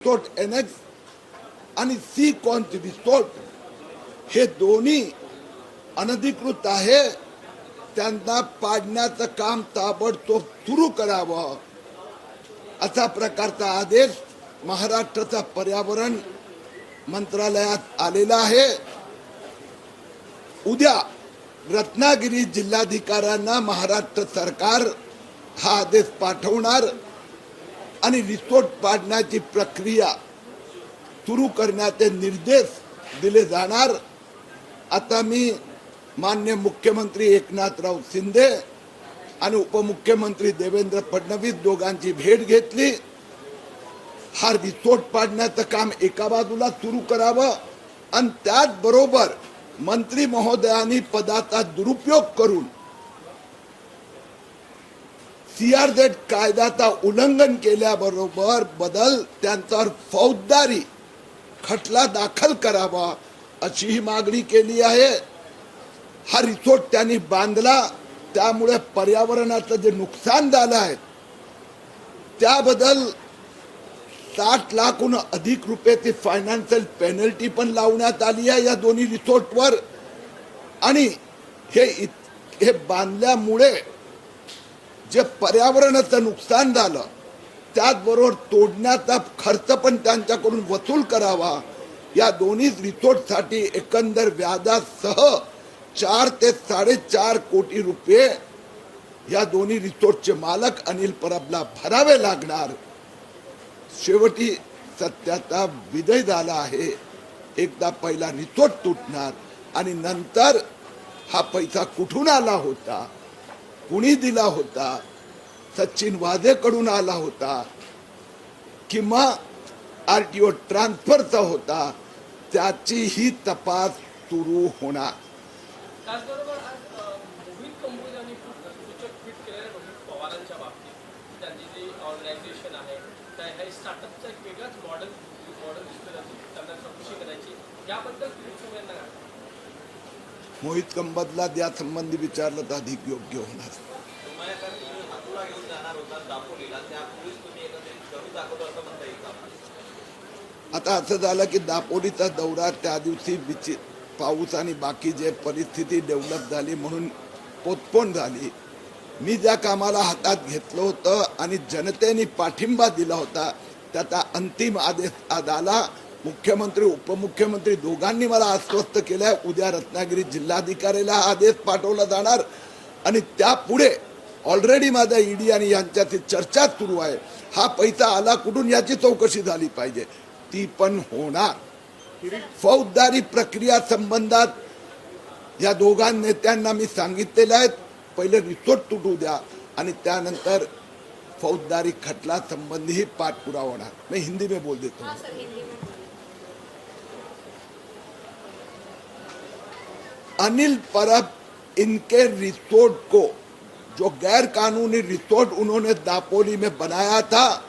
Resort NX आणि C cons resort हे दोन्ही अनधिकृत आहे, त्यांना पाडण्याचं काम ताबडतोब सुरू करावं असा प्रकारचा आदेश महाराष्ट्राचा पर्यावरण मंत्रालयात आलेला आहे। उद्या रत्नागिरी जिल्हाधिकाऱ्यांना महाराष्ट्र सरकार हा आदेश पाठवणार आणि रिसोर्ट पाडण्याची प्रक्रिया सुरू करण्याचे निर्देश दिले जाणार। आता मी माननीय मुख्यमंत्री एकनाथराव शिंदे आणि उपमुख्यमंत्री देवेंद्र फडणवीस दोघांची भेट घेतली। हा रिसोर्ट पाडण्याचं काम एका बाजूला सुरू करावं आणि त्याचबरोबर मंत्री महोदयांनी पदाचा दुरुपयोग करून सीआरझेड कायद्याचा उल्लंघन केल्याबरोबर बदल त्यांच्यावर फौजदारी खटला दाखल करावा अशी ही मागणी केली आहे। हा रिसोर्ट त्यांनी बांधला, त्यामुळे पर्यावरणाचं जे नुकसान झालं आहे त्याबद्दल 60 लाखहून अधिक रुपयाची फायनान्शियल पेनल्टी पण लावण्यात आली आहे या दोन्ही रिसोर्टवर। आणि हे बांधल्यामुळे जे पर्यावरणाचं नुकसान झालं त्याचबरोबर तोडण्याचा खर्च पण त्यांच्याकडून वसूल करावा। या दोन्ही रिसोर्टसाठी एकंदर व्याजासह 4 ते 4.5 कोटी रुपये या दोन्ही रिसोर्टचे मालक अनिल परबला भरावे लागणार। शेवटी सत्याचा विजय झाला आहे। एकदा पहिला रिसोर्ट तुटणार आणि नंतर हा पैसा कुठून आला होता, कुणी दिला होता, सचिन वाझेकडून आला होता किंवा आरटीओ ट्रान्सफरचा होता, त्याची ही तपास सुरू होणार। त्याचबरोबर मोहित कंबोज यांनी सूचक ट्विट केलेले रोहित पवारांच्या बाबतीत त्यांची जी ऑर्गनायझेशन आहे त्या ह्या स्टार्टअपचा एक वेगळाच मॉडेल दिसलं जातं, त्यांना चौकशी करायची, याबद्दल तुम्ही मोहित कंबोजला या संबंधी विचारलं तर अधिक योग्य होणार। आता असं झालं की दापोलीचा दौरा त्या दिवशी पाऊस आणि बाकी जे परिस्थिती डेव्हलप झाली म्हणून पोस्टपोन झाली। मी ज्या कामाला हातात घेतलं होतं आणि जनतेने पाठिंबा दिला होता त्याचा अंतिम आदेश आज आला। मुख्यमंत्री उपमुख्यमंत्री दोघांनी मला आश्वस्त केलंय उद्या रत्नागिरी जिल्हाधिकाऱ्याला हा आदेश पाठवला जाणार आणि त्यापुढे ऑलरेडी माझा ईडी आणि यांच्याची चर्चा सुरू आहे। हा पैसा आला कुठून याची चौकशी झाली पाहिजे, ती पण होणार। फौजदारी प्रक्रिया संबंधात या दोघां नेत्यांना मी सांगितलेलं आहे, पहिले रिसोर्ट तुटू द्या आणि त्यानंतर फौजदारी खटला संबंधी ही पाठपुरावा होणार। मैं हिंदी में बोल देता हूँ। अनिल परब इनके रिसोर्ट को, जो गैर कानूनी रिसोर्ट उन्होंने दापोली में बनाया था,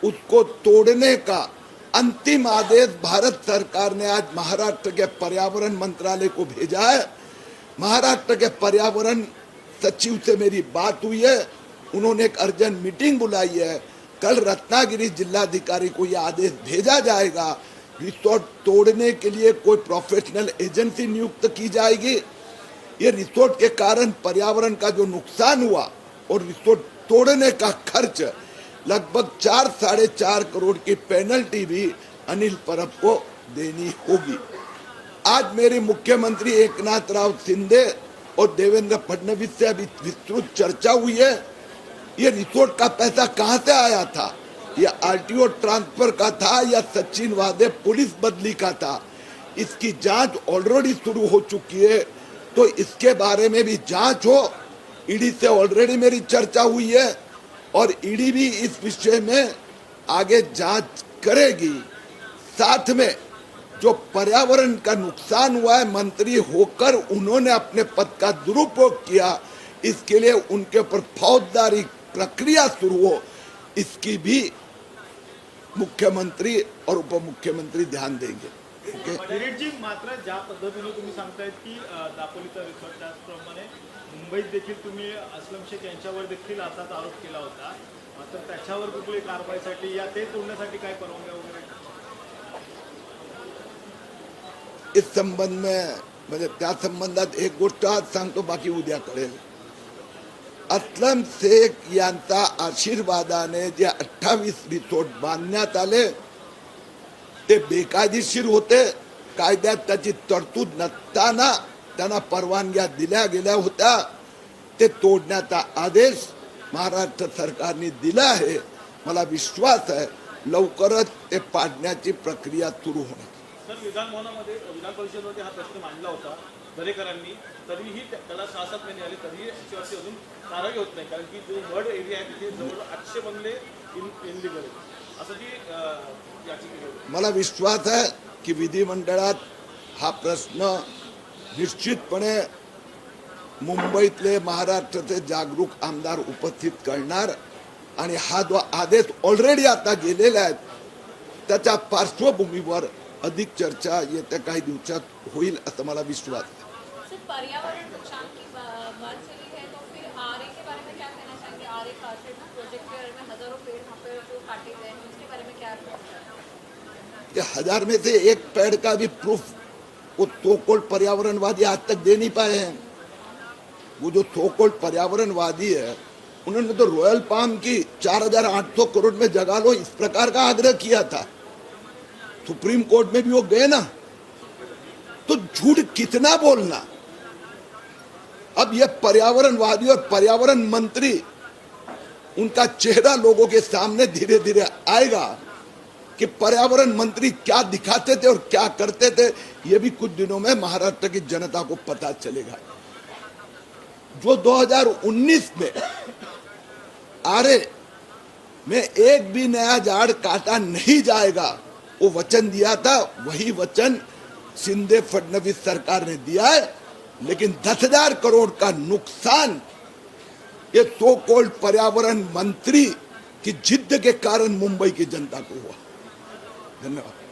उसको तोड़ने का अंतिम आदेश भारत सरकार ने आज महाराष्ट्र के पर्यावरण मंत्रालय को भेजा है। महाराष्ट्र के पर्यावरण सचिव से मेरी बात हुई है, उन्होंने एक अर्जेंट मीटिंग बुलाई है। कल रत्नागिरी जिलाधिकारी को यह आदेश भेजा जाएगा। रिसोर्ट तोड़ने के लिए कोई प्रोफेशनल एजेंसी नियुक्त की जाएगी। ये रिसोर्ट के कारण पर्यावरण का जो नुकसान हुआ और रिसोर्ट तोड़ने का खर्च लगभग 4-4.5 करोड़ की पेनल्टी भी अनिल परब को देनी होगी। आज मेरी मुख्यमंत्री एकनाथराव शिंदे और देवेंद्र फडणवीस से अभी विस्तृत चर्चा हुई है। ये रिसोर्ट का पैसा कहां से आया था, ये आरटीओ ट्रांसफर का था या सचिन वाझे पुलिस बदली का था, इसकी जांच ऑलरेडी शुरू हो चुकी है। तो इसके बारे में भी जांच हो। ईडी से ऑलरेडी मेरी चर्चा हुई है और ईडी भी इस विषय में आगे जांच करेगी। साथ में जो पर्यावरण का नुकसान हुआ है, मंत्री होकर उन्होंने अपने पद का दुरुपयोग किया, इसके लिए उनके ऊपर फौजदारी प्रक्रिया शुरू हो, इसकी भी मुख्यमंत्री और उपमुख्यमंत्री ध्यान देंगे। जी, मात्र ज्या पद्धतीने तुम्ही सांगतायत की दापोलीचा रिसोर्ट, त्याचप्रमाणे मुंबईत देखील तुम्ही असलम शेख यांच्यावर देखील असाच आरोप केला होता, तर त्याच्यावर कुठली कारवाईसाठी या ते तोडण्यासाठी काय परवानग्या वगैरे इस संबंध में म्हणजे त्या संबंधात एक गोष्ट आज सांगतो, बाकी उद्या कळेल. अस्लम शेख यांचा आशीर्वादाने जे 28 रिसोर्ट बांधण्यात आले ते बेकायदेशीर होते. कायद्यात त्याची तरतूद नसताना त्यांना परवानग्या दिल्या गेल्या होत्या. ते तोडण्याचा आदेश महाराष्ट्र सरकारने दिला आहे. मला विश्वास आहे लवकरच ते पाडण्याची प्रक्रिया सुरू होणार. सर, विधान भवनामध्ये विधान परिषदेमध्ये हा प्रश्न मांडला होता दरेकरांनी, तरीही त्याला 6-7 महिने आले तरीही याच्यावरती अजून कारवाई होत नाही. कारण की जो मड एरिया आहे तिथे जवळ 800 बंगले इनलिगल आहेत असं जी याचिका. मला विश्वास आहे की विधिमंडळात हा प्रश्न निश्चितपणे मुंबईतले महाराष्ट्राचे जागरूक आमदार उपस्थित करणार आणि हा जो आदेश ऑलरेडी आता गेलेला आहे त्याच्या पार्श्वभूमीवर अधिक चर्चा येत्या काही दिवसात होईल असं मला विश्वास आहे. पर्यावरण नुकसान की बात चली है तो फिर आरए के बारे में क्या कहना चाहेंगे? आरए कारशेड प्रोजेक्ट के बारे में हजारों पेड़ वहाँ पे जो काटे गए हैं उसके बारे में क्या ये 1000 में से एक पेड़ का भी प्रूफ वो सोकोल्ड पर्यावरणवादी आज तक दे नहीं पाए हैं. वो जो सोकोल्ड पर्यावरणवादी है उन्होंने तो रॉयल पाम की 4800 करोड़ में जगा लो इस प्रकार का आग्रह किया था. सुप्रीम कोर्ट में भी वो गए ना. तो झूठ कितना बोलना. अब ये पर्यावरणवादी और पर्यावरण मंत्री उनका चेहरा लोगों के सामने धीरे धीरे आएगा कि पर्यावरण मंत्री क्या दिखाते थे और क्या करते थे. ये भी कुछ दिनों में महाराष्ट्र की जनता को पता चलेगा. जो 2019 में आरए में एक भी नया झाड़ काटा नहीं जाएगा वो वचन दिया था, वही वचन शिंदे फडणवीस सरकार ने दिया है. लेकिन 10,000 करोड़ का नुकसान ये सो कॉल्ड पर्यावरण मंत्री की जिद्द के कारण मुंबई की जनता को हुआ. धन्यवाद.